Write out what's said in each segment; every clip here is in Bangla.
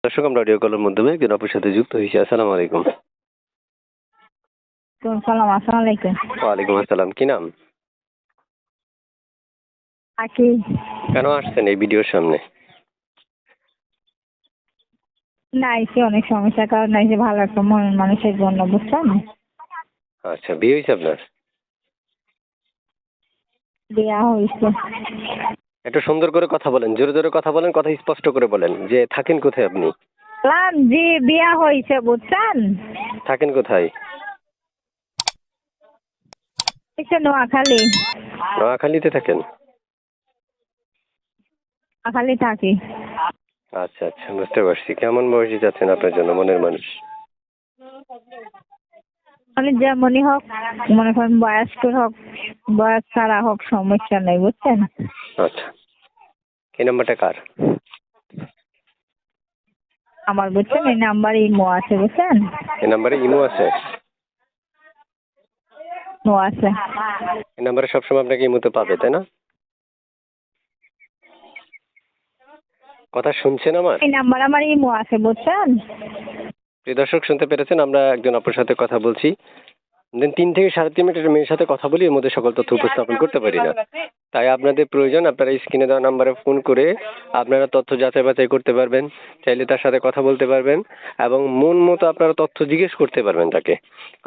দর্শক, আমরা অডিও কলের মাধ্যমে একজন আপুর সাথে যুক্ত হয়েছি। আসসালামু আলাইকুম। সালাম, আসসালামু আলাইকুম। ওয়ালাইকুম আসসালাম। কি নাম? আকি। কেন আসছেন এই ভিডিওর সামনে? না, এসে অনেক সমস্যার কারণে এসে ভালো একটা মনের মানুষের জন্য, বুঝছেন? আচ্ছা, বিয়ে হয়েছে আপনার? বিয়া হয়েছে। একটু সুন্দর করে কথা বলেন, জোরে জোরে কথা বলেন, কথা স্পষ্ট করে বলেন। যে থাকেন কোথায় আপনি? জি, বিয়া হয়েছে, বুঝছেন? থাকেন কোথায়? নোয়াখালী। নোয়াখালীতে থাকেন? নোয়াখালী থাকি। আচ্ছা আচ্ছা, বুঝতে পারছি। কেমন বয়সী যাচ্ছেন আপনার জন্য মনের মানুষ? মানে যেমনই হোক, মনে করেন বয়স্ক হোক, বয়স ছাড়া হোক, সমস্যা নেই, বুঝছেন? আচ্ছা, এই নাম্বারটা কার? আমার, বুঝছেন, এই নাম্বারে ইমো আছে, বুঝছেন? এই নাম্বারে ইমো আছে? ও আছে। এই নাম্বারে সবসময় আপনাকে ইমোতে পাবে, তাই না? কথা শুনছেন আমার? এই নাম্বার আমার ইমো আছে, বুঝছেন? প্রিয় দর্শক, শুনতে পেরেছেন? আমরা একজন আপুর সাথে কথা বলছি। 3 থেকে 3.5 মিনিট একটা মেয়ের সাথে কথা বলি, এর মধ্যে সকল তথ্য উপস্থাপন করতে পারি না। তাই আপনাদের প্রয়োজন, আপনারা স্ক্রিনে দেওয়া নাম্বারে ফোন করে আপনারা তথ্য যাচাই বাছাই করতে পারবেন, চাইলে তার সাথে কথা বলতে পারবেন এবং মন মতো আপনারা তথ্য জিজ্ঞেস করতে পারবেন তাকে।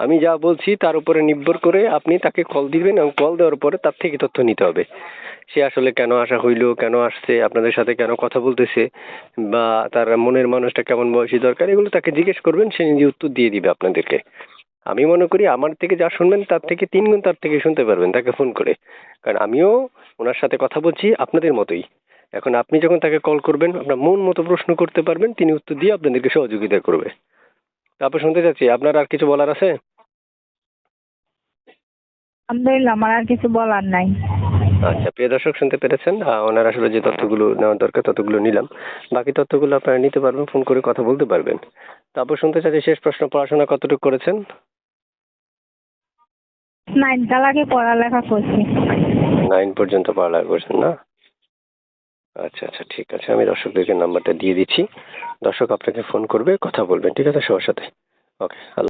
আমি যা বলছি তার উপরে নির্ভর করে আপনি তাকে কল দিবেন এবং কল দেওয়ার পরে তার থেকে তথ্য নিতে হবে। সে আসলে কেন আসা হইলো, কেন আসছে, আপনাদের সাথে কেন কথা বলতেছে, বা তার মনের মানুষটা কেমন বয়সী দরকার, এগুলো তাকে জিজ্ঞেস করবেন, সে নিজে উত্তর দিয়ে দিবে আপনাদেরকে। আমি মনে করি আমার থেকে যা শুনবেন তার থেকে 3 গুণ তার থেকে শুনতে পারবেন তাকে ফোন করে। কারণ আমিও ওনার সাথে কথা বলছি আপনাদের মতোই। এখন আপনি যখন তাকে কল করবেন, আপনার মন মতো প্রশ্ন করতে পারবেন, তিনি উত্তর দিয়ে আপনাদেরকে সহযোগিতা করবে। তারপর শুনতে চাচ্ছি, আপনার আর কিছু বলার আছে? আলহামদুলিল্লাহ, আমার আর কিছু বলার নাই। আচ্ছা, প্রিয় দর্শক, শুনতে পেরেছেন? ওনার আসলে যে তথ্যগুলো নেওয়ার দরকার ততগুলো নিলাম। বাকি তথ্যগুলো আপনারা নিতে পারবেন, ফোন করে কথা বলতে পারবেন। তারপর শুনতে চাচ্ছি, শেষ প্রশ্ন, পড়াশোনা কতটুকু করেছেন? 9 তালাকে পড়ালেখা করছি। 9 পর্যন্ত পড়ালেখা করছেন না? আচ্ছা আচ্ছা, ঠিক আছে। আমি দর্শকদেরকে নাম্বারটা দিয়ে দিচ্ছি। দর্শক আপনাকে ফোন করবে, কথা বলবেন, ঠিক আছে, সবার সাথে। ওকে।